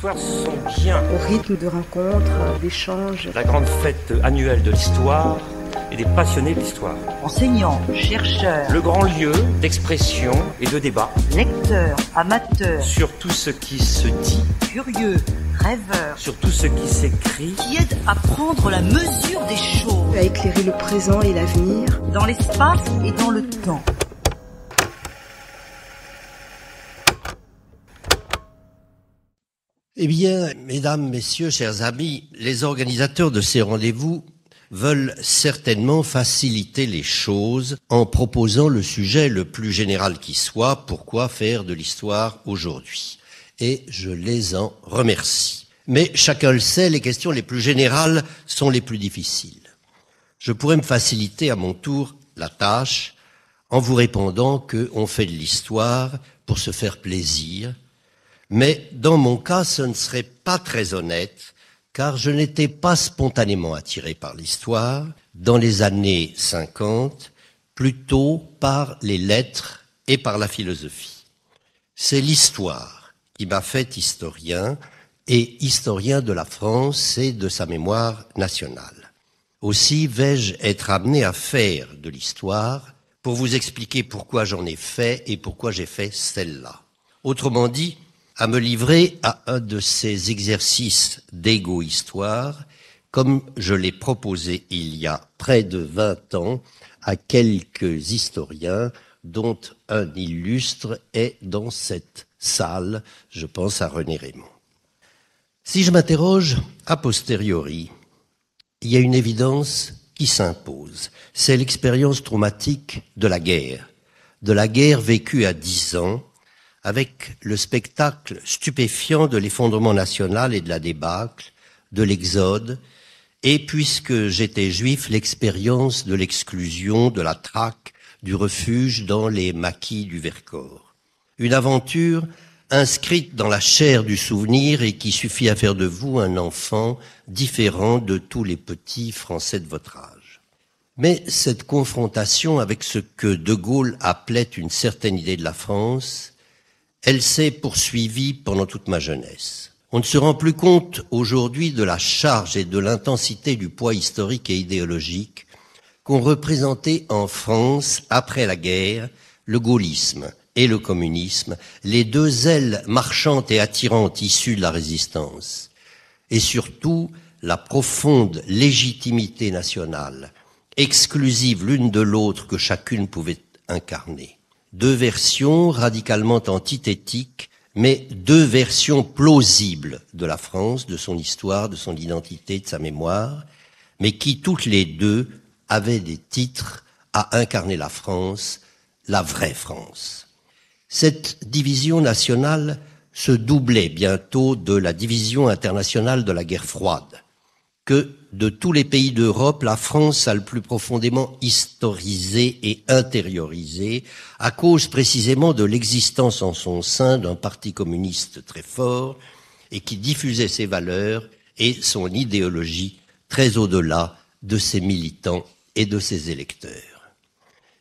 soirs sont bien. Au rythme de rencontres, d'échanges. La grande fête annuelle de l'histoire et des passionnés de l'histoire. Enseignants, chercheurs. Le grand lieu d'expression et de débat. Lecteurs, amateurs. Sur tout ce qui se dit. Curieux, rêveurs. Sur tout ce qui s'écrit. Qui aident à prendre la mesure des choses. À éclairer le présent et l'avenir. Dans l'espace et dans le temps. Eh bien, mesdames, messieurs, chers amis, les organisateurs de ces rendez-vous veulent certainement faciliter les choses en proposant le sujet le plus général qui soit, pourquoi faire de l'histoire aujourd'hui. Et je les en remercie. Mais chacun le sait, les questions les plus générales sont les plus difficiles. Je pourrais me faciliter à mon tour la tâche en vous répondant qu'on fait de l'histoire pour se faire plaisir. Mais dans mon cas, ce ne serait pas très honnête, car je n'étais pas spontanément attiré par l'histoire dans les années 50, plutôt par les lettres et par la philosophie. C'est l'histoire qui m'a fait historien, et historien de la France et de sa mémoire nationale. Aussi vais-je être amené à faire de l'histoire pour vous expliquer pourquoi j'en ai fait et pourquoi j'ai fait celle-là. Autrement dit, à me livrer à un de ces exercices d'égo-histoire, comme je l'ai proposé il y a près de 20 ans à quelques historiens, dont un illustre est dans cette salle, je pense à René Raymond. Si je m'interroge a posteriori, il y a une évidence qui s'impose. C'est l'expérience traumatique de la guerre vécue à 10 ans, avec le spectacle stupéfiant de l'effondrement national et de la débâcle, de l'exode, et puisque j'étais juif, l'expérience de l'exclusion, de la traque, du refuge dans les maquis du Vercors. Une aventure inscrite dans la chair du souvenir et qui suffit à faire de vous un enfant différent de tous les petits Français de votre âge. Mais cette confrontation avec ce que De Gaulle appelait une certaine idée de la France, elle s'est poursuivie pendant toute ma jeunesse. On ne se rend plus compte aujourd'hui de la charge et de l'intensité du poids historique et idéologique qu'ont représenté en France, après la guerre, le gaullisme et le communisme, les deux ailes marchantes et attirantes issues de la résistance, et surtout la profonde légitimité nationale, exclusive l'une de l'autre que chacune pouvait incarner. Deux versions radicalement antithétiques, mais deux versions plausibles de la France, de son histoire, de son identité, de sa mémoire, mais qui toutes les deux avaient des titres à incarner la France, la vraie France. Cette division nationale se doublait bientôt de la division internationale de la guerre froide, que de tous les pays d'Europe, la France a le plus profondément historisé et intériorisé, à cause précisément de l'existence en son sein d'un parti communiste très fort et qui diffusait ses valeurs et son idéologie très au-delà de ses militants et de ses électeurs.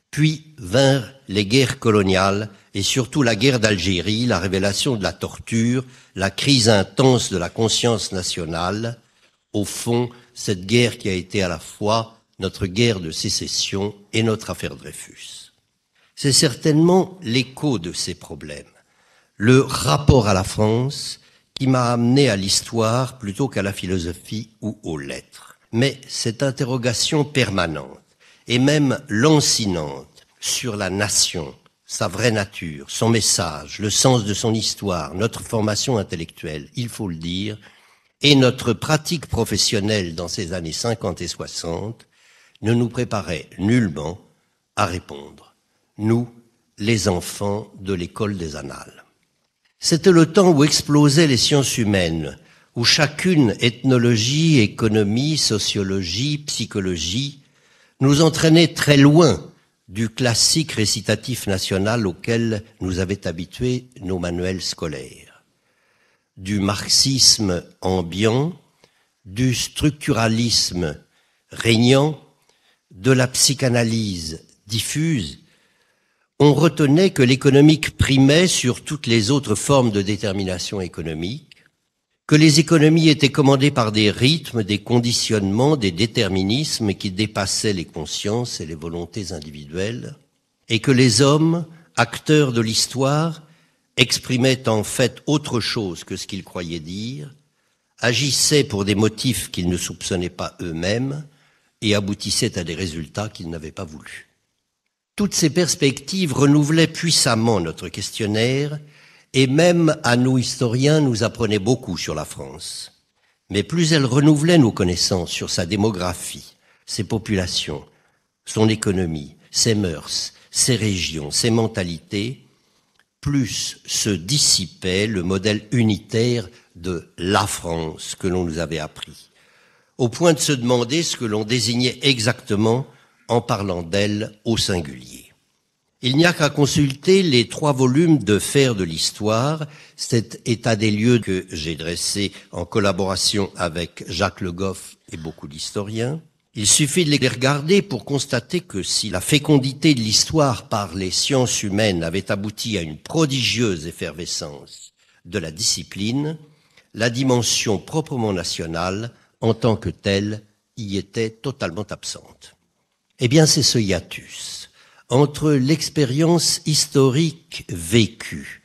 Puis vinrent les guerres coloniales et surtout la guerre d'Algérie, la révélation de la torture, la crise intense de la conscience nationale. Au fond, cette guerre qui a été à la fois notre guerre de sécession et notre affaire Dreyfus. C'est certainement l'écho de ces problèmes, le rapport à la France qui m'a amené à l'histoire plutôt qu'à la philosophie ou aux lettres. Mais cette interrogation permanente et même lancinante sur la nation, sa vraie nature, son message, le sens de son histoire, notre formation intellectuelle, il faut le dire, et notre pratique professionnelle dans ces années 50 et 60 ne nous préparait nullement à répondre. Nous, les enfants de l'école des annales. C'était le temps où explosaient les sciences humaines, où chacune, ethnologie, économie, sociologie, psychologie, nous entraînait très loin du classique récitatif national auquel nous avaient habitués nos manuels scolaires. Du marxisme ambiant, du structuralisme régnant, de la psychanalyse diffuse, on retenait que l'économique primait sur toutes les autres formes de détermination économique, que les économies étaient commandées par des rythmes, des conditionnements, des déterminismes qui dépassaient les consciences et les volontés individuelles, et que les hommes, acteurs de l'histoire, exprimaient en fait autre chose que ce qu'ils croyaient dire, agissaient pour des motifs qu'ils ne soupçonnaient pas eux-mêmes et aboutissaient à des résultats qu'ils n'avaient pas voulu. Toutes ces perspectives renouvelaient puissamment notre questionnaire et même à nous historiens nous apprenaient beaucoup sur la France. Mais plus elles renouvelaient nos connaissances sur sa démographie, ses populations, son économie, ses mœurs, ses régions, ses mentalités, plus se dissipait le modèle unitaire de la France que l'on nous avait appris, au point de se demander ce que l'on désignait exactement en parlant d'elle au singulier. Il n'y a qu'à consulter les 3 volumes de Faire de l'histoire, cet état des lieux que j'ai dressé en collaboration avec Jacques Le Goff et beaucoup d'historiens. Il suffit de les regarder pour constater que si la fécondité de l'histoire par les sciences humaines avait abouti à une prodigieuse effervescence de la discipline, la dimension proprement nationale, en tant que telle, y était totalement absente. Eh bien, c'est ce hiatus entre l'expérience historique vécue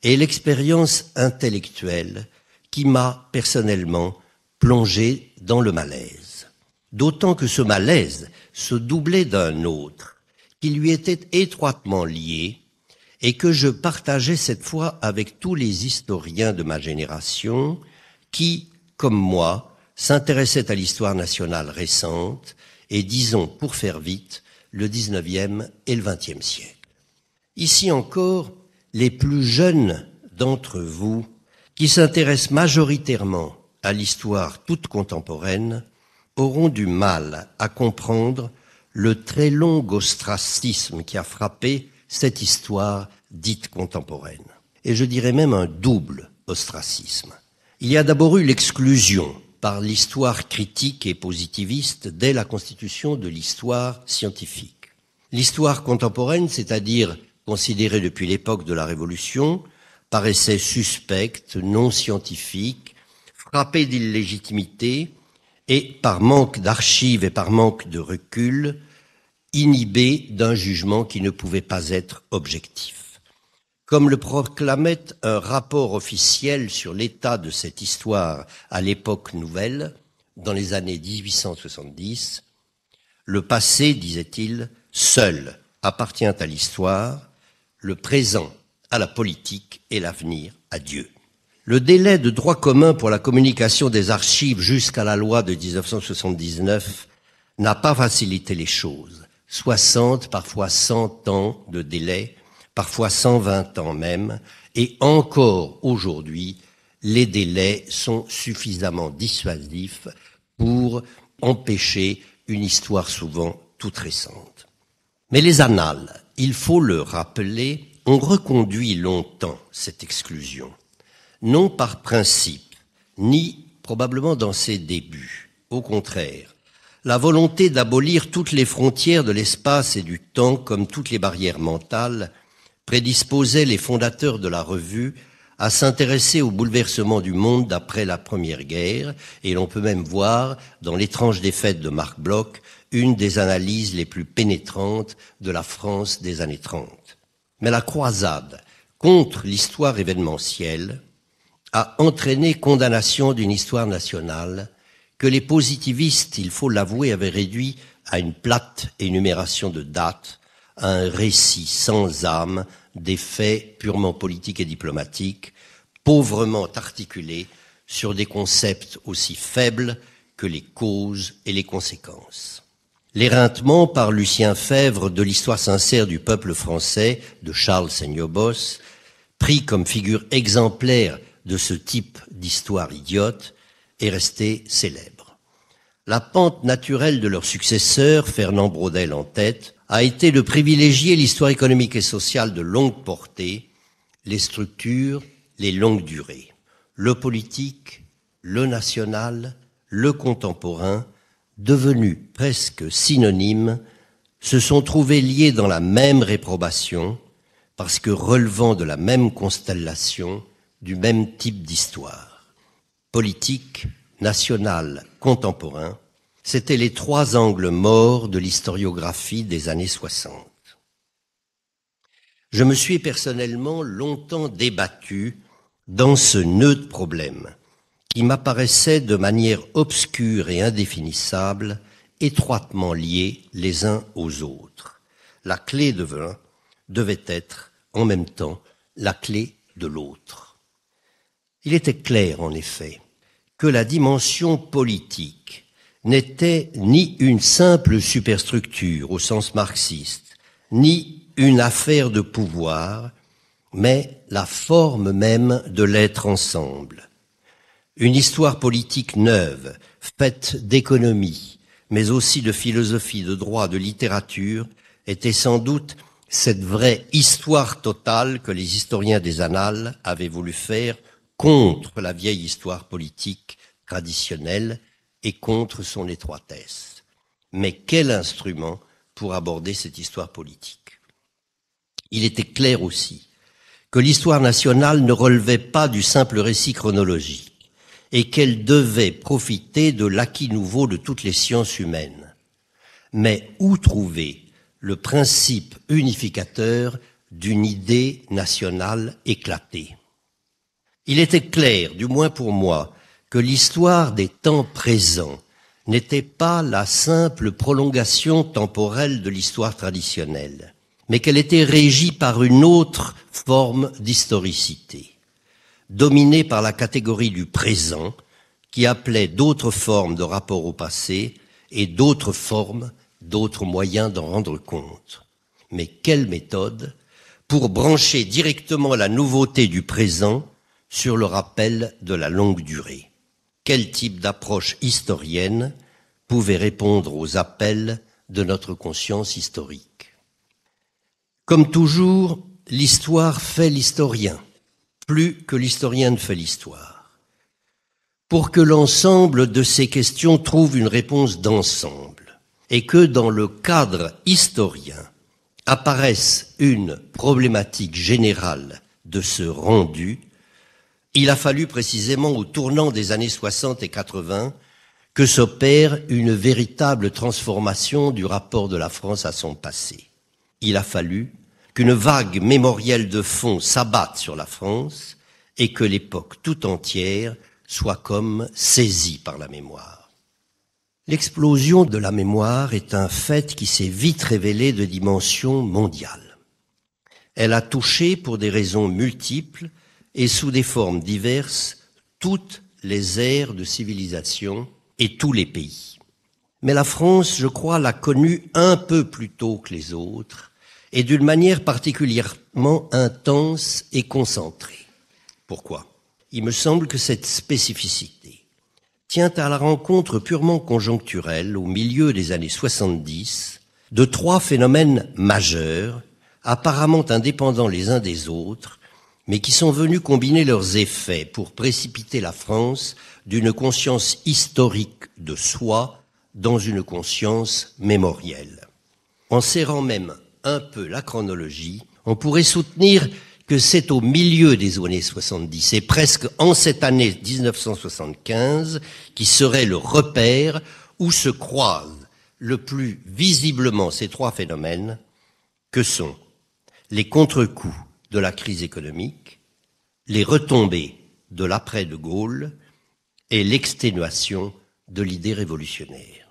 et l'expérience intellectuelle qui m'a personnellement plongé dans le malaise. D'autant que ce malaise se doublait d'un autre qui lui était étroitement lié et que je partageais cette fois avec tous les historiens de ma génération qui, comme moi, s'intéressaient à l'histoire nationale récente et, disons pour faire vite, le 19e et le 20e siècle. Ici encore, les plus jeunes d'entre vous, qui s'intéressent majoritairement à l'histoire toute contemporaine, auront du mal à comprendre le très long ostracisme qui a frappé cette histoire dite contemporaine. Et je dirais même un double ostracisme. Il y a d'abord eu l'exclusion par l'histoire critique et positiviste dès la constitution de l'histoire scientifique. L'histoire contemporaine, c'est-à-dire considérée depuis l'époque de la Révolution, paraissait suspecte, non scientifique, frappée d'illégitimité et, par manque d'archives et par manque de recul, inhibée d'un jugement qui ne pouvait pas être objectif. Comme le proclamait un rapport officiel sur l'état de cette histoire à l'époque nouvelle, dans les années 1870, le passé, disait-il, seul appartient à l'histoire, le présent à la politique et l'avenir à Dieu. Le délai de droit commun pour la communication des archives jusqu'à la loi de 1979 n'a pas facilité les choses. 60, parfois 100 ans de délai, parfois 120 ans même, et encore aujourd'hui, les délais sont suffisamment dissuasifs pour empêcher une histoire souvent toute récente. Mais les annales, il faut le rappeler, ont reconduit longtemps cette exclusion, non par principe, ni probablement dans ses débuts. Au contraire, la volonté d'abolir toutes les frontières de l'espace et du temps, comme toutes les barrières mentales, prédisposait les fondateurs de la revue à s'intéresser au bouleversement du monde après la Première Guerre, et l'on peut même voir, dans L'étrange défaite de Marc Bloch, une des analyses les plus pénétrantes de la France des années 30. Mais la croisade contre l'histoire événementielle a entraîné condamnation d'une histoire nationale que les positivistes, il faut l'avouer, avaient réduit à une plate énumération de dates, à un récit sans âme des faits purement politiques et diplomatiques, pauvrement articulés sur des concepts aussi faibles que les causes et les conséquences. L'éreintement par Lucien Febvre de l'histoire sincère du peuple français de Charles Seignobos, pris comme figure exemplaire de ce type d'histoire idiote, est resté célèbre. La pente naturelle de leur successeur, Fernand Braudel en tête, a été de privilégier l'histoire économique et sociale de longue portée, les structures, les longues durées. Le politique, le national, le contemporain, devenus presque synonymes, se sont trouvés liés dans la même réprobation, parce que relevant de la même constellation, du même type d'histoire. politique, national, contemporain, c'étaient les trois angles morts de l'historiographie des années 60. Je me suis personnellement longtemps débattu dans ce nœud de problème qui m'apparaissait de manière obscure et indéfinissable, étroitement liés les uns aux autres. La clé de l'un devait être, en même temps, la clé de l'autre. Il était clair, en effet, que la dimension politique n'était ni une simple superstructure au sens marxiste, ni une affaire de pouvoir, mais la forme même de l'être ensemble. Une histoire politique neuve, faite d'économie, mais aussi de philosophie, de droit, de littérature, était sans doute cette vraie histoire totale que les historiens des annales avaient voulu faire contre la vieille histoire politique traditionnelle et contre son étroitesse. Mais quel instrument pour aborder cette histoire politique? Il était clair aussi que l'histoire nationale ne relevait pas du simple récit chronologique et qu'elle devait profiter de l'acquis nouveau de toutes les sciences humaines. Mais où trouver le principe unificateur d'une idée nationale éclatée? Il était clair, du moins pour moi, que l'histoire des temps présents n'était pas la simple prolongation temporelle de l'histoire traditionnelle, mais qu'elle était régie par une autre forme d'historicité, dominée par la catégorie du présent, qui appelait d'autres formes de rapport au passé et d'autres formes, d'autres moyens d'en rendre compte. Mais quelle méthode pour brancher directement la nouveauté du présent sur le rappel de la longue durée? Quel type d'approche historienne pouvait répondre aux appels de notre conscience historique? Comme toujours, l'histoire fait l'historien, plus que l'historien ne fait l'histoire. Pour que l'ensemble de ces questions trouve une réponse d'ensemble et que dans le cadre historien apparaisse une problématique générale de ce rendu, il a fallu précisément au tournant des années 60 et 80 que s'opère une véritable transformation du rapport de la France à son passé. Il a fallu qu'une vague mémorielle de fond s'abatte sur la France et que l'époque tout entière soit comme saisie par la mémoire. L'explosion de la mémoire est un fait qui s'est vite révélé de dimension mondiale. Elle a touché, pour des raisons multiples et sous des formes diverses, toutes les ères de civilisation et tous les pays. Mais la France, je crois, l'a connue un peu plus tôt que les autres et d'une manière particulièrement intense et concentrée. Pourquoi? Il me semble que cette spécificité tient à la rencontre purement conjoncturelle, au milieu des années 70, de trois phénomènes majeurs, apparemment indépendants les uns des autres, mais qui sont venus combiner leurs effets pour précipiter la France d'une conscience historique de soi dans une conscience mémorielle. En serrant même un peu la chronologie, on pourrait soutenir que c'est au milieu des années 70 et presque en cette année 1975 qui serait le repère où se croisent le plus visiblement ces trois phénomènes que sont les contre-coups de la crise économique, les retombées de l'après-De Gaulle et l'exténuation de l'idée révolutionnaire.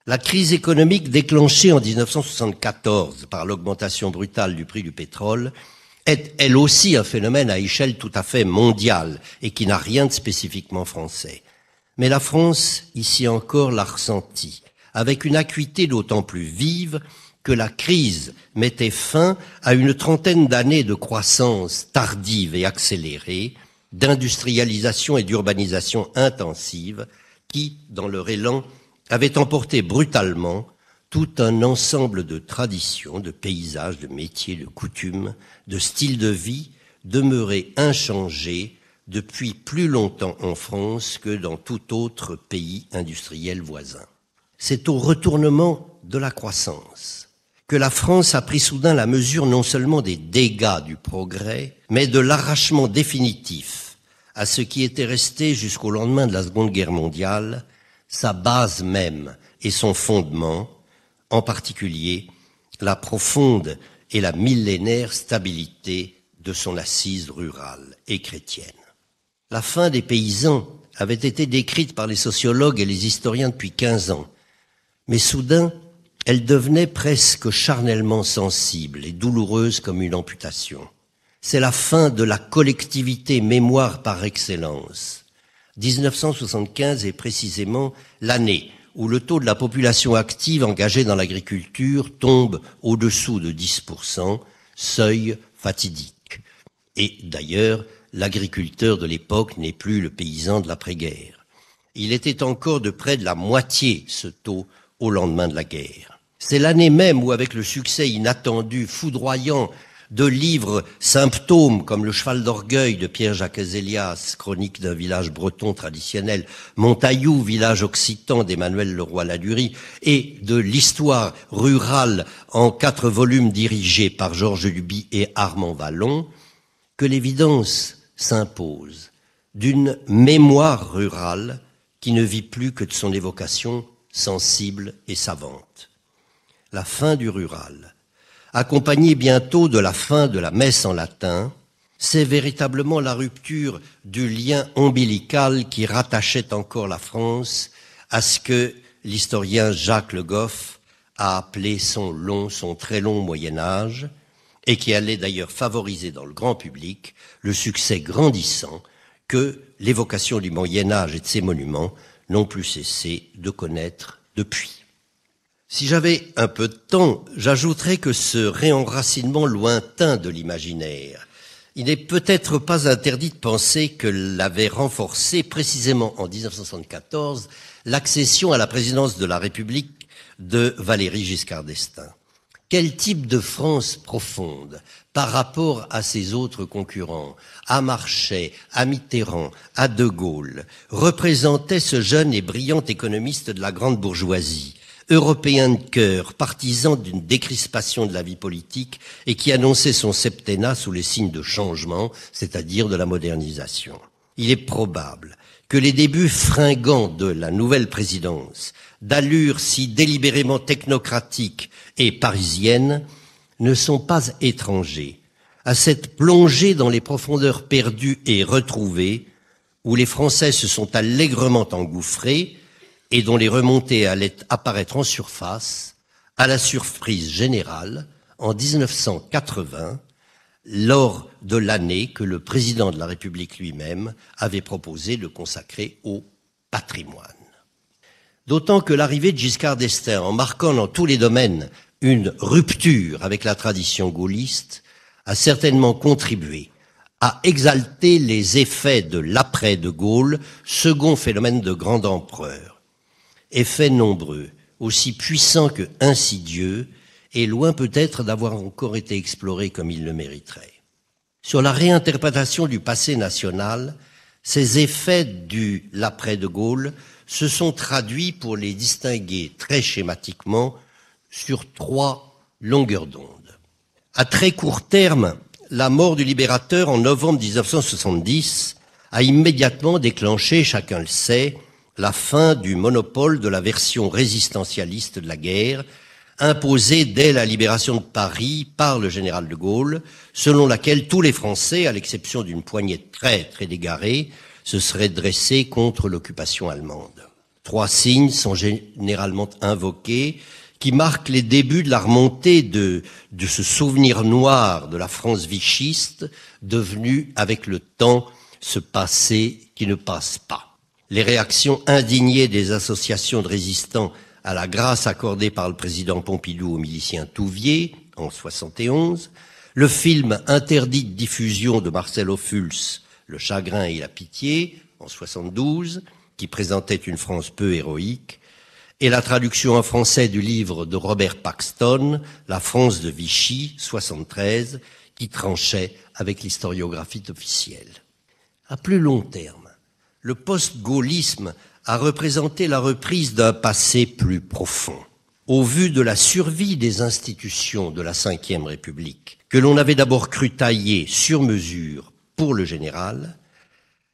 La crise économique déclenchée en 1974 par l'augmentation brutale du prix du pétrole est elle aussi un phénomène à échelle tout à fait mondiale et qui n'a rien de spécifiquement français. Mais la France, ici encore, l'a ressenti, avec une acuité d'autant plus vive que la crise mettait fin à une trentaine d'années de croissance tardive et accélérée, d'industrialisation et d'urbanisation intensive qui, dans leur élan, avaient emporté brutalement tout un ensemble de traditions, de paysages, de métiers, de coutumes, de styles de vie demeurés inchangés depuis plus longtemps en France que dans tout autre pays industriel voisin. C'est au retournement de la croissance que la France a pris soudain la mesure non seulement des dégâts du progrès, mais de l'arrachement définitif à ce qui était resté jusqu'au lendemain de la Seconde Guerre mondiale, sa base même et son fondement, en particulier la profonde et la millénaire stabilité de son assise rurale et chrétienne. La fin des paysans avait été décrite par les sociologues et les historiens depuis 15 ans, mais soudain, elle devenait presque charnellement sensible et douloureuse comme une amputation. C'est la fin de la collectivité mémoire par excellence. 1975 est précisément l'année où le taux de la population active engagée dans l'agriculture tombe au-dessous de 10%, seuil fatidique. Et d'ailleurs, l'agriculteur de l'époque n'est plus le paysan de l'après-guerre. Il était encore de près de la moitié ce taux au lendemain de la guerre. C'est l'année même où, avec le succès inattendu, foudroyant, de livres symptômes comme Le cheval d'orgueil de Pierre-Jacques Ezélias, chronique d'un village breton traditionnel, Montaillou, village occitan d'Emmanuel Leroy-Ladurie, et de l'histoire rurale en 4 volumes dirigés par Georges Duby et Armand Vallon, que l'évidence s'impose d'une mémoire rurale qui ne vit plus que de son évocation sensible et savante. La fin du rural, accompagnée bientôt de la fin de la messe en latin, c'est véritablement la rupture du lien ombilical qui rattachait encore la France à ce que l'historien Jacques Le Goff a appelé son très long Moyen-Âge, et qui allait d'ailleurs favoriser dans le grand public le succès grandissant que l'évocation du Moyen-Âge et de ses monuments n'ont plus cessé de connaître depuis. Si j'avais un peu de temps, j'ajouterais que ce réenracinement lointain de l'imaginaire, il n'est peut-être pas interdit de penser que l'avait renforcé précisément en 1974 l'accession à la présidence de la République de Valéry Giscard d'Estaing. Quel type de France profonde par rapport à ses autres concurrents, à Marchais, à Mitterrand, à De Gaulle, représentait ce jeune et brillant économiste de la grande bourgeoisie, européen de cœur, partisan d'une décrispation de la vie politique et qui annonçait son septennat sous les signes de changement, c'est-à-dire de la modernisation. Il est probable que les débuts fringants de la nouvelle présidence, d'allure si délibérément technocratique et parisienne, ne sont pas étrangers à cette plongée dans les profondeurs perdues et retrouvées où les Français se sont allègrement engouffrés et dont les remontées allaient apparaître en surface, à la surprise générale, en 1980, lors de l'année que le président de la République lui-même avait proposé de consacrer au patrimoine. D'autant que l'arrivée de Giscard d'Estaing, en marquant dans tous les domaines une rupture avec la tradition gaulliste, a certainement contribué à exalter les effets de l'après-de Gaulle, second phénomène de grand empereur. Effets nombreux, aussi puissants que insidieux, et loin peut-être d'avoir encore été explorés comme il le mériterait. Sur la réinterprétation du passé national, ces effets de l'après-de Gaulle se sont traduits, pour les distinguer très schématiquement, sur 3 longueurs d'onde. À très court terme, la mort du libérateur en novembre 1970 a immédiatement déclenché, chacun le sait, la fin du monopole de la version résistentialiste de la guerre, imposée dès la libération de Paris par le général de Gaulle, selon laquelle tous les Français, à l'exception d'une poignée de traîtres et d'égarés, se seraient dressés contre l'occupation allemande. 3 signes sont généralement invoqués, qui marquent les débuts de la remontée de ce souvenir noir de la France vichiste, devenu avec le temps ce passé qui ne passe pas. Les réactions indignées des associations de résistants à la grâce accordée par le président Pompidou aux miliciens Touvier en 1971, le film interdit de diffusion de Marcel Ophuls, Le chagrin et la pitié, en 1972, qui présentait une France peu héroïque, et la traduction en français du livre de Robert Paxton, La France de Vichy, 1973, qui tranchait avec l'historiographie officielle. À plus long terme, le post-gaullisme a représenté la reprise d'un passé plus profond. Au vu de la survie des institutions de la Ve République, que l'on avait d'abord cru tailler sur mesure pour le général,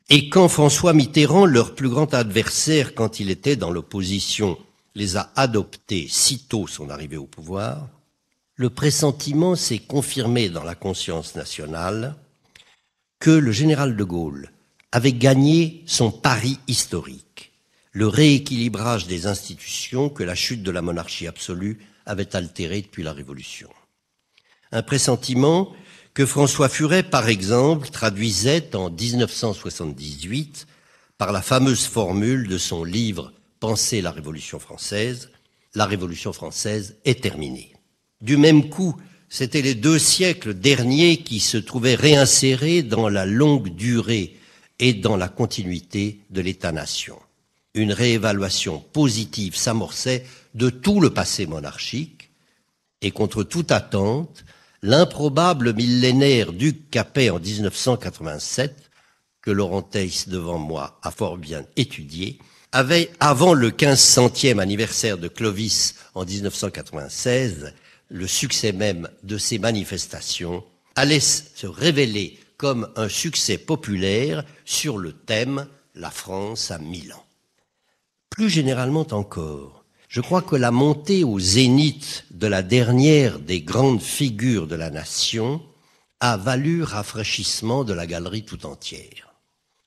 Et quand François Mitterrand, leur plus grand adversaire quand il était dans l'opposition, les a adoptés sitôt son arrivée au pouvoir, le pressentiment s'est confirmé dans la conscience nationale que le général de Gaulle avait gagné son pari historique, le rééquilibrage des institutions que la chute de la monarchie absolue avait altéré depuis la Révolution. Un pressentiment que François Furet, par exemple, traduisait en 1978 par la fameuse formule de son livre « Penser la Révolution française », la Révolution française est terminée. Du même coup, c'étaient les 2 siècles derniers qui se trouvaient réinsérés dans la longue durée et dans la continuité de l'État-nation. Une réévaluation positive s'amorçait de tout le passé monarchique et contre toute attente, l'improbable millénaire Duc Capet en 1987, que Laurent Theiss devant moi a fort bien étudié, avait, avant le 1500e anniversaire de Clovis en 1996, le succès même de ces manifestations allait se révéler comme un succès populaire sur le thème « La France à 1000 ans ». Plus généralement encore, je crois que la montée au zénith de la dernière des grandes figures de la nation a valu rafraîchissement de la galerie tout entière.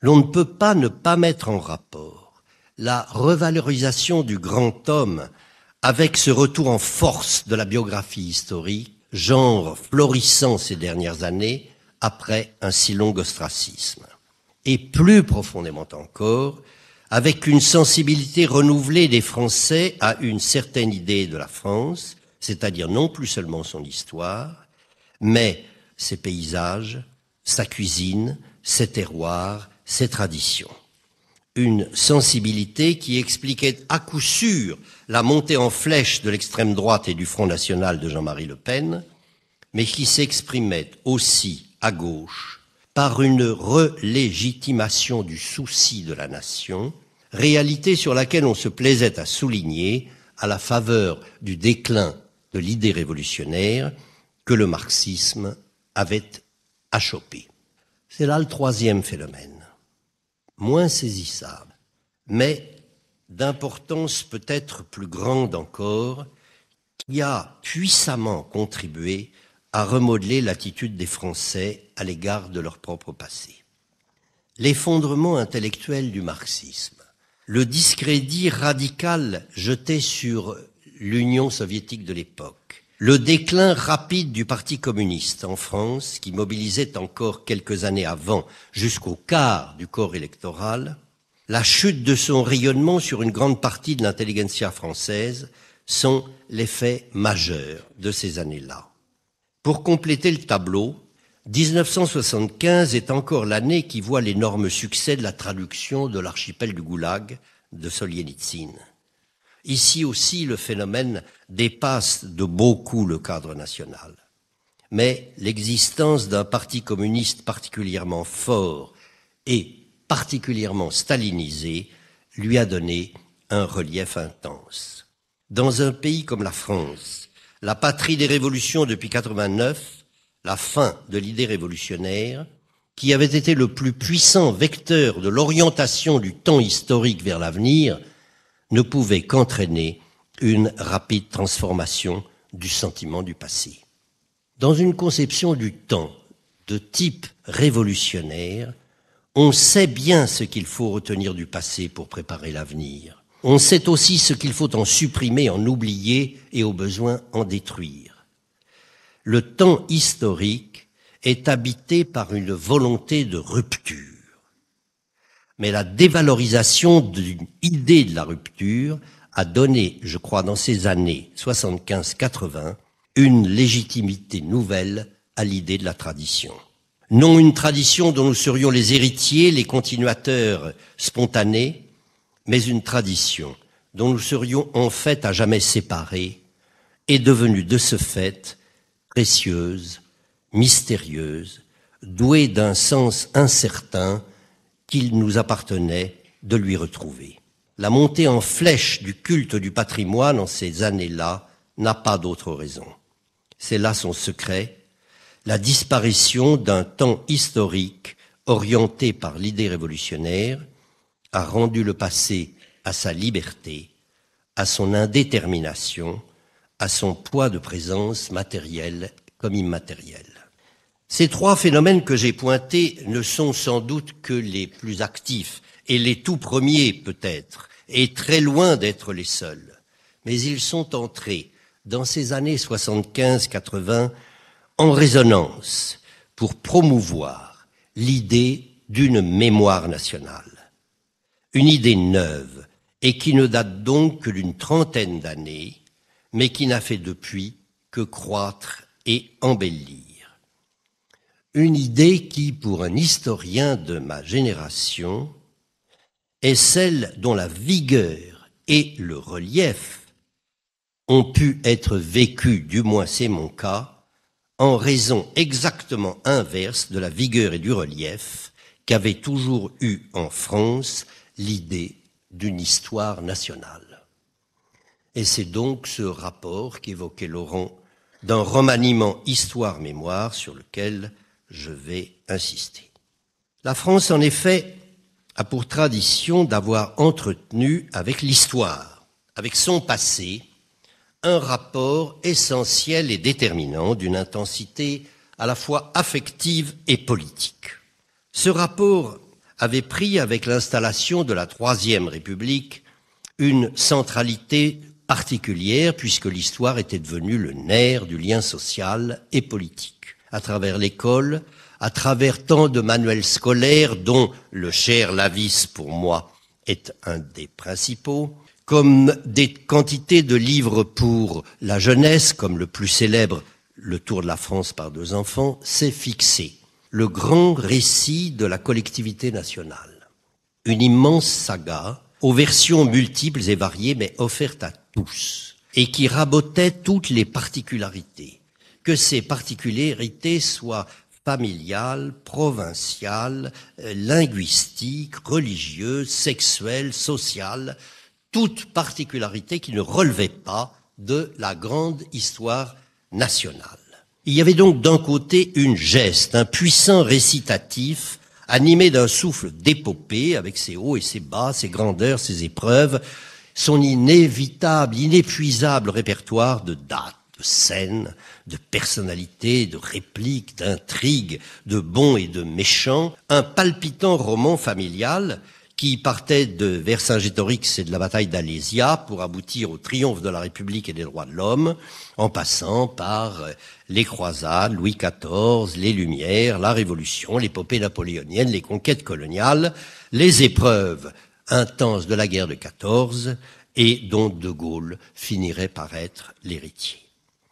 L'on ne peut pas ne pas mettre en rapport la revalorisation du grand homme avec ce retour en force de la biographie historique, genre florissant ces dernières années après un si long ostracisme. Et plus profondément encore, avec une sensibilité renouvelée des Français à une certaine idée de la France, c'est-à-dire non plus seulement son histoire, mais ses paysages, sa cuisine, ses terroirs, ses traditions. Une sensibilité qui expliquait à coup sûr la montée en flèche de l'extrême droite et du Front national de Jean-Marie Le Pen, mais qui s'exprimait aussi à gauche par une relégitimation du souci de la nation, réalité sur laquelle on se plaisait à souligner à la faveur du déclin de l'idée révolutionnaire que le marxisme avait achoppé. C'est là le 3e phénomène, moins saisissable, mais d'importance peut-être plus grande encore, qui a puissamment contribué à remodeler l'attitude des Français à l'égard de leur propre passé. L'effondrement intellectuel du marxisme, le discrédit radical jeté sur l'Union soviétique de l'époque, le déclin rapide du Parti communiste en France, qui mobilisait encore quelques années avant jusqu'au quart du corps électoral, la chute de son rayonnement sur une grande partie de l'intelligentsia française sont les faits majeurs de ces années-là. Pour compléter le tableau, 1975 est encore l'année qui voit l'énorme succès de la traduction de l'archipel du Goulag de Soljenitsyne. Ici aussi, le phénomène dépasse de beaucoup le cadre national. Mais l'existence d'un parti communiste particulièrement fort et particulièrement stalinisé lui a donné un relief intense. Dans un pays comme la France, la patrie des révolutions depuis 89, la fin de l'idée révolutionnaire, qui avait été le plus puissant vecteur de l'orientation du temps historique vers l'avenir, ne pouvait qu'entraîner une rapide transformation du sentiment du passé. Dans une conception du temps de type révolutionnaire, on sait bien ce qu'il faut retenir du passé pour préparer l'avenir. On sait aussi ce qu'il faut en supprimer, en oublier et au besoin en détruire. Le temps historique est habité par une volonté de rupture. Mais la dévalorisation d'une idée de la rupture a donné, je crois, dans ces années 75-80, une légitimité nouvelle à l'idée de la tradition. Non une tradition dont nous serions les héritiers, les continuateurs spontanés, mais une tradition dont nous serions en fait à jamais séparés et devenue de ce fait précieuse, mystérieuse, douée d'un sens incertain qu'il nous appartenait de lui retrouver. La montée en flèche du culte du patrimoine en ces années-là n'a pas d'autre raison. C'est là son secret, la disparition d'un temps historique orienté par l'idée révolutionnaire, a rendu le passé à sa liberté, à son indétermination, à son poids de présence matérielle comme immatérielle. Ces trois phénomènes que j'ai pointés ne sont sans doute que les plus actifs et les tout premiers peut-être, et très loin d'être les seuls. Mais ils sont entrés dans ces années 75-80 en résonance pour promouvoir l'idée d'une mémoire nationale. Une idée neuve et qui ne date donc que d'une trentaine d'années, mais qui n'a fait depuis que croître et embellir. Une idée qui, pour un historien de ma génération, est celle dont la vigueur et le relief ont pu être vécus, du moins c'est mon cas, en raison exactement inverse de la vigueur et du relief qu'avait toujours eu en France l'idée d'une histoire nationale. Et c'est donc ce rapport qu'évoquait Laurent d'un remaniement histoire-mémoire sur lequel je vais insister. La France, en effet, a pour tradition d'avoir entretenu avec l'histoire, avec son passé, un rapport essentiel et déterminant d'une intensité à la fois affective et politique. Ce rapport avait pris, avec l'installation de la Troisième République, une centralité particulière puisque l'histoire était devenue le nerf du lien social et politique. À travers l'école, à travers tant de manuels scolaires dont le cher Lavis, pour moi, est un des principaux, comme des quantités de livres pour la jeunesse, comme le plus célèbre Le Tour de la France par deux enfants, s'est fixé le grand récit de la collectivité nationale. Une immense saga aux versions multiples et variées, mais offerte à tous, et qui rabotait toutes les particularités, que ces particularités soient familiales, provinciales, linguistiques, religieuses, sexuelles, sociales, toute particularité qui ne relevait pas de la grande histoire nationale. Il y avait donc d'un côté une geste, un puissant récitatif, animé d'un souffle d'épopée, avec ses hauts et ses bas, ses grandeurs, ses épreuves, son inévitable, inépuisable répertoire de dates, de scènes, de personnalités, de répliques, d'intrigues, de bons et de méchants, un palpitant roman familial qui partait de Vercingétorix et de la bataille d'Alésia pour aboutir au triomphe de la République et des droits de l'homme, en passant par les croisades, Louis XIV, les Lumières, la Révolution, l'épopée napoléonienne, les conquêtes coloniales, les épreuves intenses de la guerre de 14 et dont De Gaulle finirait par être l'héritier.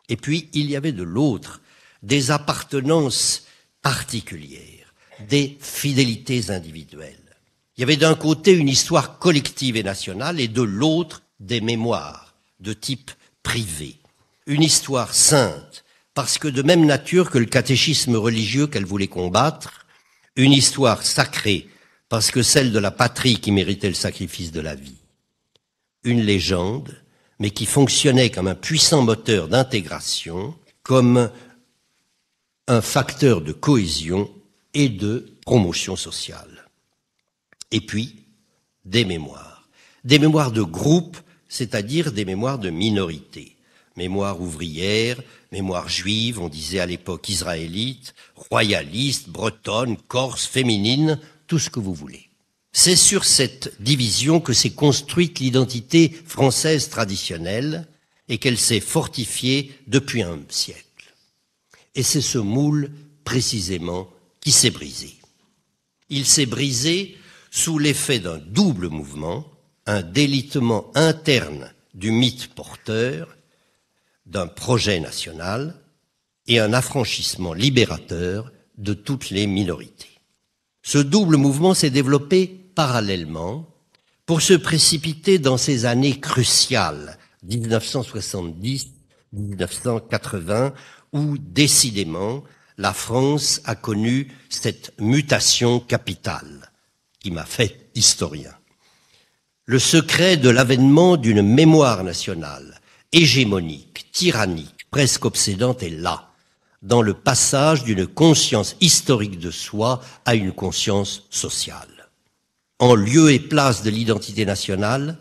Et puis, il y avait de l'autre des appartenances particulières, des fidélités individuelles. Il y avait d'un côté une histoire collective et nationale et de l'autre des mémoires de type privé. Une histoire sainte, parce que de même nature que le catéchisme religieux qu'elle voulait combattre, une histoire sacrée, parce que celle de la patrie qui méritait le sacrifice de la vie. Une légende, mais qui fonctionnait comme un puissant moteur d'intégration, comme un facteur de cohésion et de promotion sociale. Et puis, des mémoires de groupe, c'est-à-dire des mémoires de minorité. Mémoire ouvrière, mémoire juive, on disait à l'époque israélite, royaliste, bretonne, corse, féminine, tout ce que vous voulez. C'est sur cette division que s'est construite l'identité française traditionnelle et qu'elle s'est fortifiée depuis un siècle. Et c'est ce moule, précisément, qui s'est brisé. Il s'est brisé sous l'effet d'un double mouvement, un délitement interne du mythe porteur, d'un projet national et un affranchissement libérateur de toutes les minorités. Ce double mouvement s'est développé parallèlement pour se précipiter dans ces années cruciales, 1970-1980, où décidément la France a connu cette mutation capitale qui m'a fait historien. Le secret de l'avènement d'une mémoire nationale hégémonique, tyrannique, presque obsédante est là, dans le passage d'une conscience historique de soi à une conscience sociale. En lieu et place de l'identité nationale,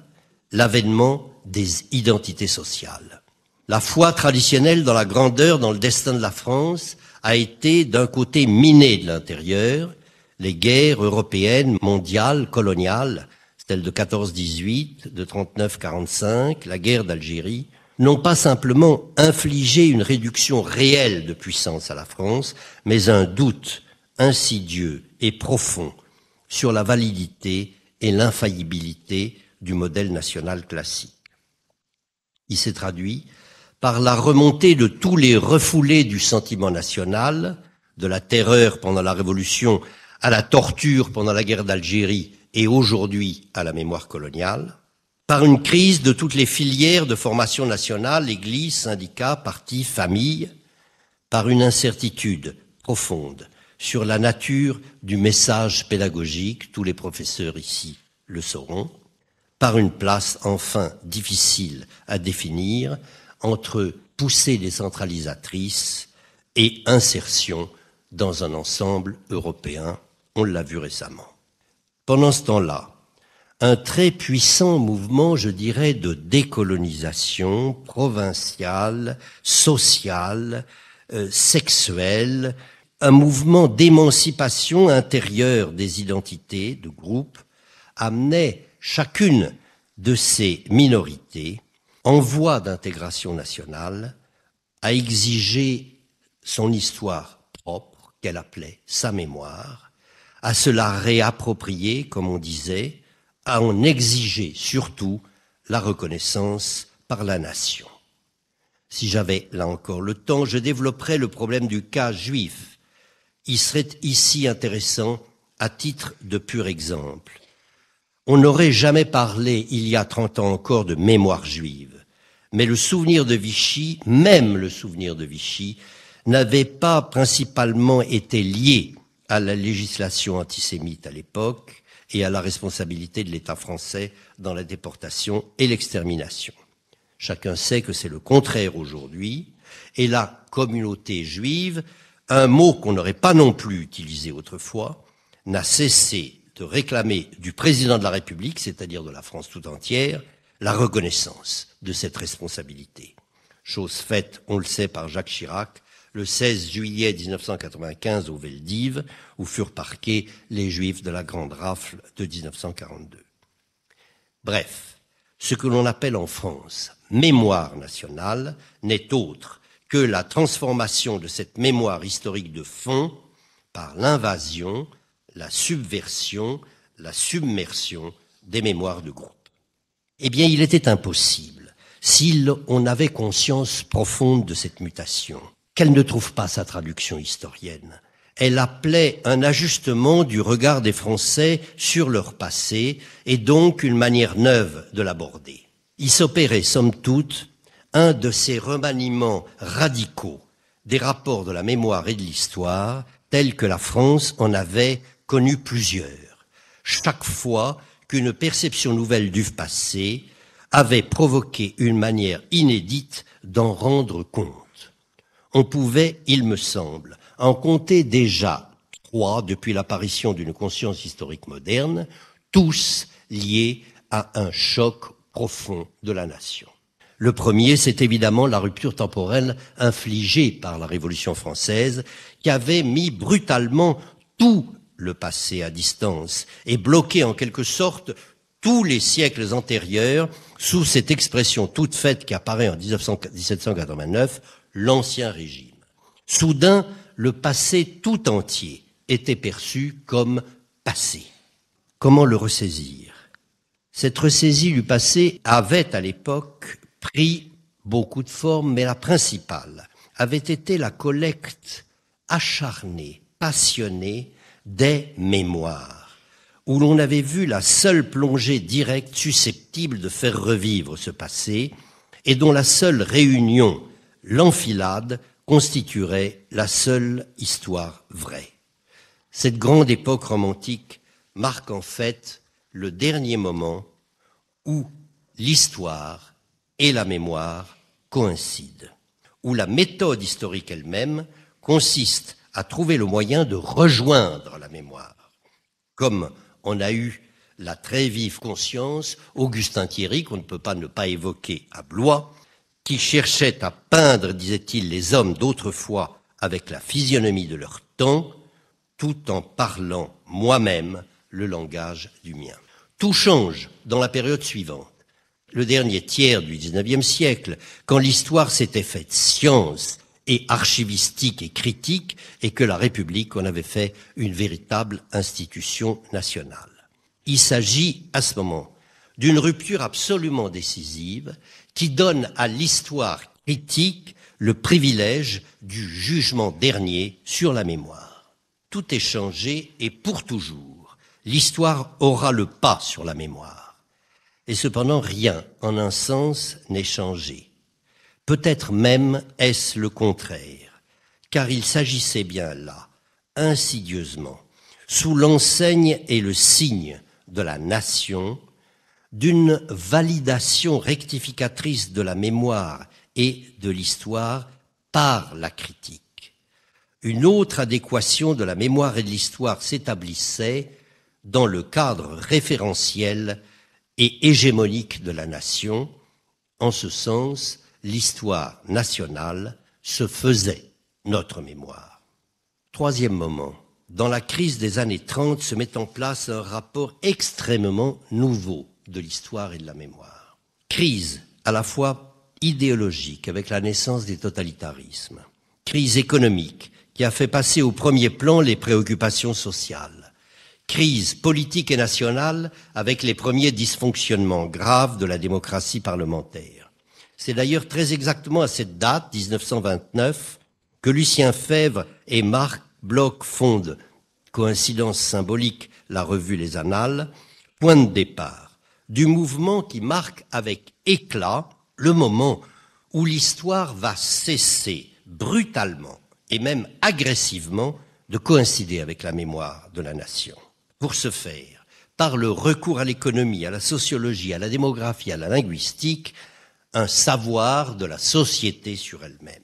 l'avènement des identités sociales. La foi traditionnelle dans la grandeur, dans le destin de la France, a été d'un côté minée de l'intérieur. Les guerres européennes, mondiales, coloniales, celles de 14-18, de 39-45, la guerre d'Algérie, n'ont pas simplement infligé une réduction réelle de puissance à la France, mais un doute insidieux et profond sur la validité et l'infaillibilité du modèle national classique. Il s'est traduit par la remontée de tous les refoulés du sentiment national, de la terreur pendant la Révolution à la torture pendant la guerre d'Algérie et aujourd'hui à la mémoire coloniale, par une crise de toutes les filières de formation nationale, églises, syndicats, partis, familles, par une incertitude profonde sur la nature du message pédagogique, tous les professeurs ici le sauront, par une place enfin difficile à définir entre poussée décentralisatrice et insertion dans un ensemble européen, on l'a vu récemment. Pendant ce temps-là, un très puissant mouvement, je dirais, de décolonisation provinciale, sociale, sexuelle, un mouvement d'émancipation intérieure des identités de groupe amenait chacune de ces minorités en voie d'intégration nationale à exiger son histoire propre, qu'elle appelait sa mémoire, à se la réapproprier, comme on disait, à en exiger surtout la reconnaissance par la nation. Si j'avais là encore le temps, je développerais le problème du cas juif. Il serait ici intéressant à titre de pur exemple. On n'aurait jamais parlé, il y a 30 ans encore, de mémoire juive. Mais le souvenir de Vichy, même le souvenir de Vichy, n'avait pas principalement été lié à la législation antisémite à l'époque et à la responsabilité de l'État français dans la déportation et l'extermination. Chacun sait que c'est le contraire aujourd'hui, et la communauté juive, un mot qu'on n'aurait pas non plus utilisé autrefois, n'a cessé de réclamer du président de la République, c'est-à-dire de la France tout entière, la reconnaissance de cette responsabilité. Chose faite, on le sait, par Jacques Chirac, le 16 juillet 1995 au Veldiv, où furent parqués les Juifs de la Grande Rafle de 1942. Bref, ce que l'on appelle en France mémoire nationale n'est autre que la transformation de cette mémoire historique de fond par l'invasion, la subversion, la submersion des mémoires de groupe. Eh bien, il était impossible, si on avait conscience profonde de cette mutation, qu'elle ne trouve pas sa traduction historienne. Elle appelait un ajustement du regard des Français sur leur passé et donc une manière neuve de l'aborder. Il s'opérait, somme toute, un de ces remaniements radicaux des rapports de la mémoire et de l'histoire tels que la France en avait connu plusieurs. Chaque fois qu'une perception nouvelle du passé avait provoqué une manière inédite d'en rendre compte. On pouvait, il me semble, en compter déjà 3 depuis l'apparition d'une conscience historique moderne, tous liés à un choc profond de la nation. Le premier, c'est évidemment la rupture temporelle infligée par la Révolution française, qui avait mis brutalement tout le passé à distance et bloqué en quelque sorte tous les siècles antérieurs sous cette expression toute faite qui apparaît en 1789, l'Ancien Régime. Soudain, le passé tout entier était perçu comme passé. Comment le ressaisir? Cette ressaisie du passé avait à l'époque pris beaucoup de formes, mais la principale avait été la collecte acharnée, passionnée des mémoires, où l'on avait vu la seule plongée directe susceptible de faire revivre ce passé et dont la seule réunion, l'enfilade, constituerait la seule histoire vraie. Cette grande époque romantique marque en fait le dernier moment où l'histoire et la mémoire coïncident, où la méthode historique elle-même consiste à trouver le moyen de rejoindre la mémoire. Comme on a eu la très vive conscience, Augustin Thierry, qu'on ne peut pas ne pas évoquer à Blois, qui cherchait à peindre, disait-il, les hommes d'autrefois avec la physionomie de leur temps, tout en parlant moi-même le langage du mien. Tout change dans la période suivante. Le dernier tiers du XIXe siècle, quand l'histoire s'était faite science et archivistique et critique, et que la République en avait fait une véritable institution nationale. Il s'agit à ce moment d'une rupture absolument décisive qui donne à l'histoire critique le privilège du jugement dernier sur la mémoire. Tout est changé et pour toujours. L'histoire aura le pas sur la mémoire. Et cependant, rien, en un sens, n'est changé. Peut-être même est-ce le contraire, car il s'agissait bien là, insidieusement, sous l'enseigne et le signe de la nation, d'une validation rectificatrice de la mémoire et de l'histoire par la critique. Une autre adéquation de la mémoire et de l'histoire s'établissait dans le cadre référentiel et hégémonique de la nation. En ce sens, l'histoire nationale se faisait notre mémoire. Troisième moment, dans la crise des années 30 se met en place un rapport extrêmement nouveau de l'histoire et de la mémoire. Crise à la fois idéologique avec la naissance des totalitarismes, crise économique qui a fait passer au premier plan les préoccupations sociales, crise politique et nationale avec les premiers dysfonctionnements graves de la démocratie parlementaire. C'est d'ailleurs très exactement à cette date, 1929, que Lucien Febvre et Marc Bloch fondent, coïncidence symbolique, la revue Les Annales, point de départ du mouvement qui marque avec éclat le moment où l'histoire va cesser brutalement et même agressivement de coïncider avec la mémoire de la nation. Pour ce faire, par le recours à l'économie, à la sociologie, à la démographie, à la linguistique, un savoir de la société sur elle-même.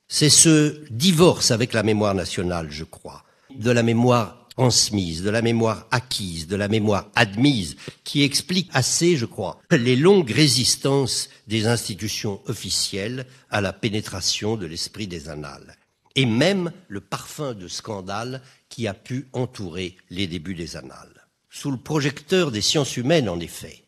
C'est ce divorce avec la mémoire nationale, je crois, de la mémoire transmise, de la mémoire acquise, de la mémoire admise, qui explique assez, je crois, les longues résistances des institutions officielles à la pénétration de l'esprit des annales, et même le parfum de scandale qui a pu entourer les débuts des annales. Sous le projecteur des sciences humaines, en effet,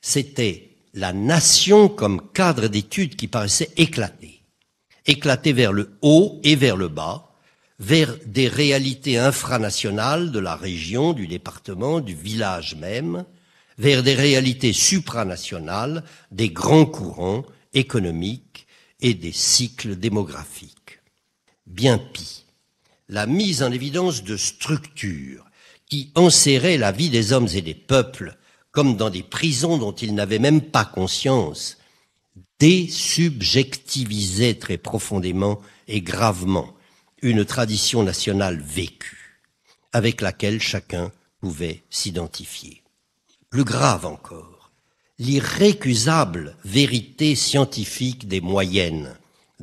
c'était la nation comme cadre d'étude qui paraissait éclater vers le haut et vers le bas, vers des réalités infranationales de la région, du département, du village même, vers des réalités supranationales, des grands courants économiques et des cycles démographiques. Bien pis, la mise en évidence de structures qui enserraient la vie des hommes et des peuples comme dans des prisons dont ils n'avaient même pas conscience, désubjectivisait très profondément et gravement une tradition nationale vécue, avec laquelle chacun pouvait s'identifier. Plus grave encore, l'irrécusable vérité scientifique des moyennes,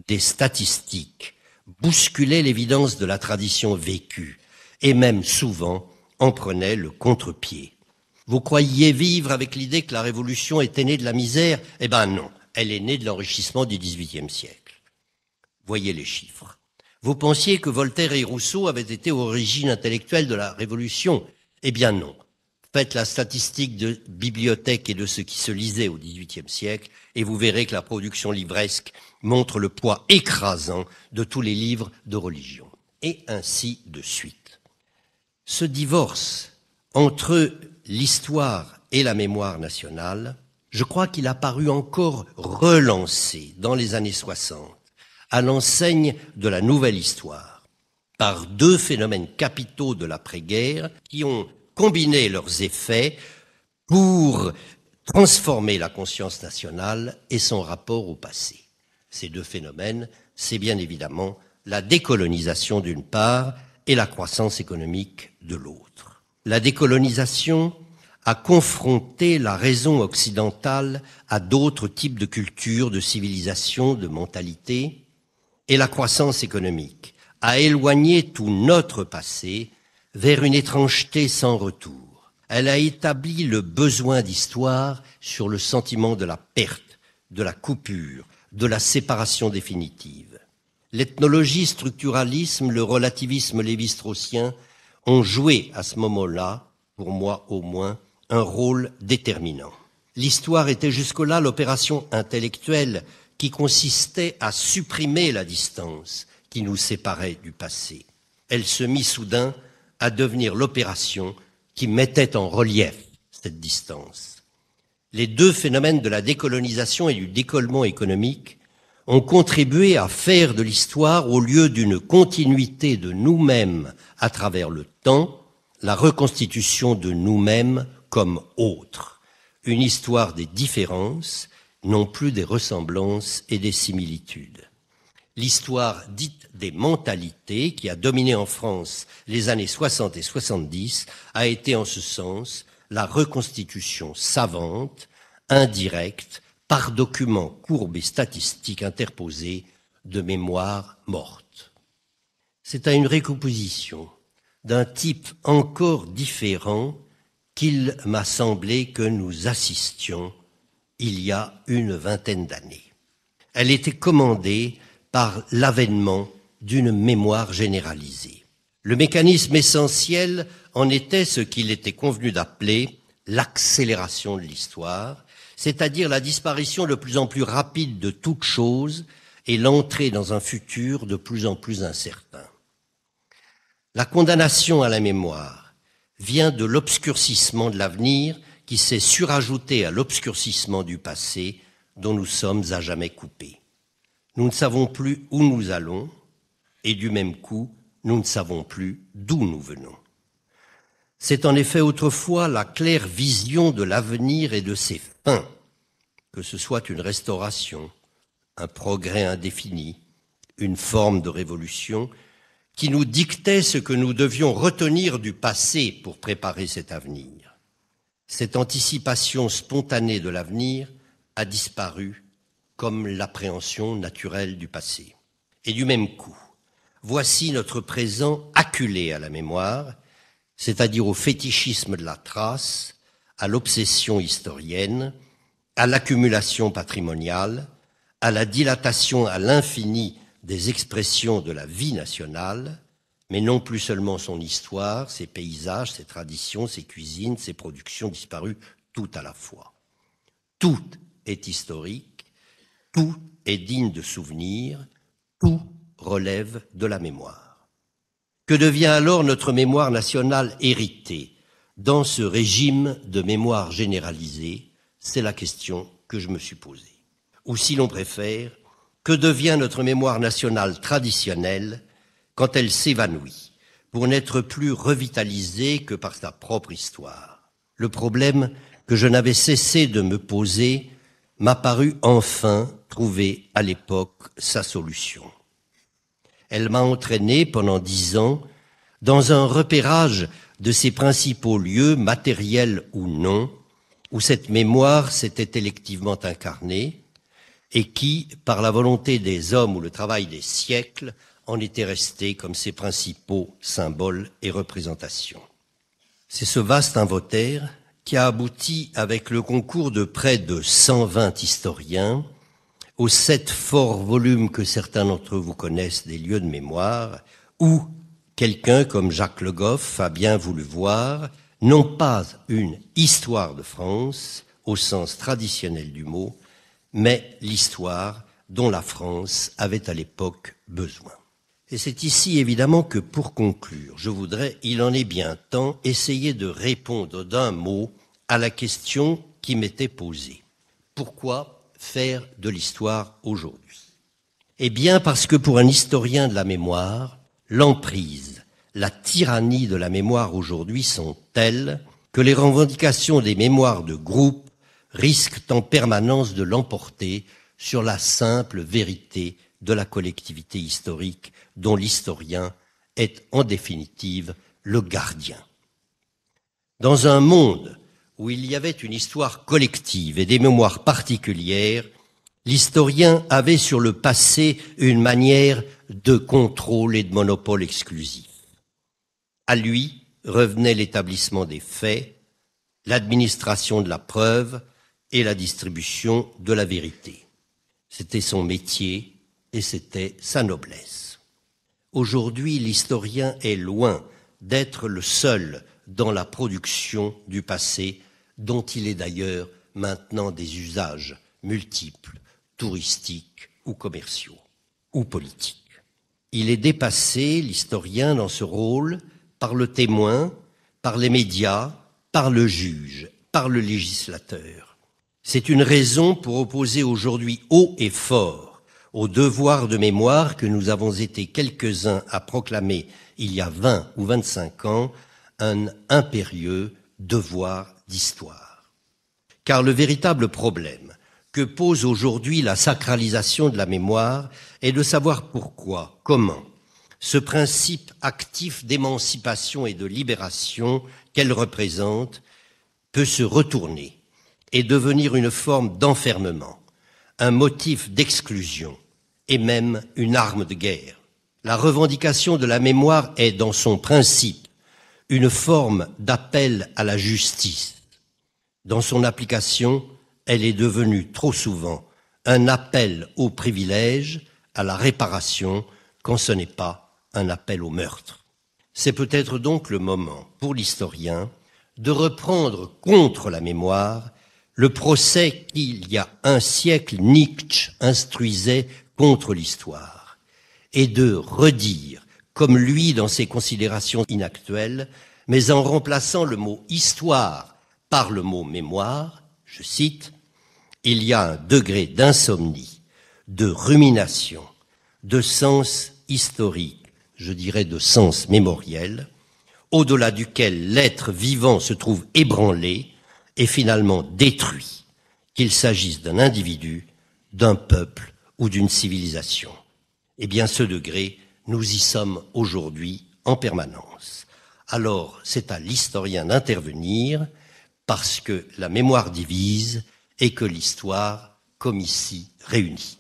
des statistiques, bousculait l'évidence de la tradition vécue, et même souvent en prenait le contre-pied. Vous croyiez vivre avec l'idée que la Révolution était née de la misère? Eh ben non, elle est née de l'enrichissement du XVIIIe siècle. Voyez les chiffres. Vous pensiez que Voltaire et Rousseau avaient été origine intellectuelle de la Révolution? Eh bien non. Faites la statistique de bibliothèque et de ce qui se lisait au XVIIIe siècle et vous verrez que la production livresque montre le poids écrasant de tous les livres de religion. Et ainsi de suite. Ce divorce entre l'histoire et la mémoire nationale, je crois qu'il a paru encore relancé dans les années 60, à l'enseigne de la nouvelle histoire, par deux phénomènes capitaux de l'après-guerre qui ont combiné leurs effets pour transformer la conscience nationale et son rapport au passé. Ces deux phénomènes, c'est bien évidemment la décolonisation d'une part et la croissance économique de l'autre. La décolonisation a confronté la raison occidentale à d'autres types de cultures, de civilisations, de mentalités, et la croissance économique a éloigné tout notre passé vers une étrangeté sans retour. Elle a établi le besoin d'histoire sur le sentiment de la perte, de la coupure, de la séparation définitive. L'ethnologie, structuralisme, le relativisme lévi-straussien ont joué à ce moment-là, pour moi au moins, un rôle déterminant. L'histoire était jusque-là l'opération intellectuelle qui consistait à supprimer la distance qui nous séparait du passé. Elle se mit soudain à devenir l'opération qui mettait en relief cette distance. Les deux phénomènes de la décolonisation et du décollement économique ont contribué à faire de l'histoire, au lieu d'une continuité de nous-mêmes à travers le temps, la reconstitution de nous-mêmes comme autres. Une histoire des différences, non plus des ressemblances et des similitudes. L'histoire dite des mentalités, qui a dominé en France les années 60 et 70, a été en ce sens la reconstitution savante, indirecte, par documents courbes et statistiques interposés de mémoires mortes. C'est à une récomposition d'un type encore différent qu'il m'a semblé que nous assistions il y a une vingtaine d'années. Elle était commandée par l'avènement d'une mémoire généralisée. Le mécanisme essentiel en était ce qu'il était convenu d'appeler l'accélération de l'histoire, c'est-à-dire la disparition de plus en plus rapide de toute chose et l'entrée dans un futur de plus en plus incertain. La condamnation à la mémoire vient de l'obscurcissement de l'avenir qui s'est surajouté à l'obscurcissement du passé dont nous sommes à jamais coupés. Nous ne savons plus où nous allons et du même coup, nous ne savons plus d'où nous venons. C'est en effet autrefois la claire vision de l'avenir et de ses fins, que ce soit une restauration, un progrès indéfini, une forme de révolution, qui nous dictait ce que nous devions retenir du passé pour préparer cet avenir. Cette anticipation spontanée de l'avenir a disparu comme l'appréhension naturelle du passé. Et du même coup, voici notre présent acculé à la mémoire, c'est-à-dire au fétichisme de la trace, à l'obsession historienne, à l'accumulation patrimoniale, à la dilatation à l'infini des expressions de la vie nationale, mais non plus seulement son histoire, ses paysages, ses traditions, ses cuisines, ses productions disparues, tout à la fois. Tout est historique, tout est digne de souvenir, tout relève de la mémoire. Que devient alors notre mémoire nationale héritée dans ce régime de mémoire généralisée? C'est la question que je me suis posée. Ou si l'on préfère, que devient notre mémoire nationale traditionnelle quand elle s'évanouit, pour n'être plus revitalisée que par sa propre histoire? Le problème que je n'avais cessé de me poser m'a paru enfin trouver à l'époque sa solution. Elle m'a entraîné pendant 10 ans dans un repérage de ses principaux lieux, matériels ou non, où cette mémoire s'était électivement incarnée et qui, par la volonté des hommes ou le travail des siècles, en était resté comme ses principaux symboles et représentations. C'est ce vaste inventaire qui a abouti, avec le concours de près de 120 historiens, aux 7 forts volumes que certains d'entre vous connaissent des lieux de mémoire, où quelqu'un comme Jacques Le Goff a bien voulu voir, non pas une histoire de France, au sens traditionnel du mot, mais l'histoire dont la France avait à l'époque besoin. Et c'est ici évidemment que, pour conclure, je voudrais, il en est bien temps, essayer de répondre d'un mot à la question qui m'était posée. Pourquoi faire de l'histoire aujourd'hui? Eh bien parce que pour un historien de la mémoire, l'emprise, la tyrannie de la mémoire aujourd'hui sont telles que les revendications des mémoires de groupe risquent en permanence de l'emporter sur la simple vérité de la collectivité historique dont l'historien est en définitive le gardien. Dans un monde où il y avait une histoire collective et des mémoires particulières, L'historien avait sur le passé une manière de contrôle et de monopole exclusif. À lui revenait l'établissement des faits, l'administration de la preuve et la distribution de la vérité. C'était son métier et c'était sa noblesse. Aujourd'hui, l'historien est loin d'être le seul dans la production du passé, dont il est d'ailleurs maintenant des usages multiples, touristiques ou commerciaux, ou politiques. Il est dépassé, l'historien, dans ce rôle, par le témoin, par les médias, par le juge, par le législateur. C'est une raison pour opposer aujourd'hui haut et fort au devoir de mémoire que nous avons été quelques-uns à proclamer il y a 20 ou 25 ans, un impérieux devoir d'histoire. Car le véritable problème que pose aujourd'hui la sacralisation de la mémoire est de savoir pourquoi, comment, ce principe actif d'émancipation et de libération qu'elle représente peut se retourner et devenir une forme d'enfermement, un motif d'exclusion et même une arme de guerre. La revendication de la mémoire est, dans son principe, une forme d'appel à la justice. Dans son application, elle est devenue trop souvent un appel au privilège, à la réparation, quand ce n'est pas un appel au meurtre. C'est peut-être donc le moment, pour l'historien, de reprendre contre la mémoire le procès qu'il y a un siècle Nietzsche instruisait contre l'histoire, et de redire, comme lui dans ses considérations inactuelles, mais en remplaçant le mot histoire par le mot mémoire, je cite, « Il y a un degré d'insomnie, de rumination, de sens historique, je dirais de sens mémoriel, au-delà duquel l'être vivant se trouve ébranlé et finalement détruit, qu'il s'agisse d'un individu, d'un peuple ou d'une civilisation. » Eh bien, ce degré, nous y sommes aujourd'hui en permanence. Alors, c'est à l'historien d'intervenir parce que la mémoire divise et que l'histoire, comme ici, réunit.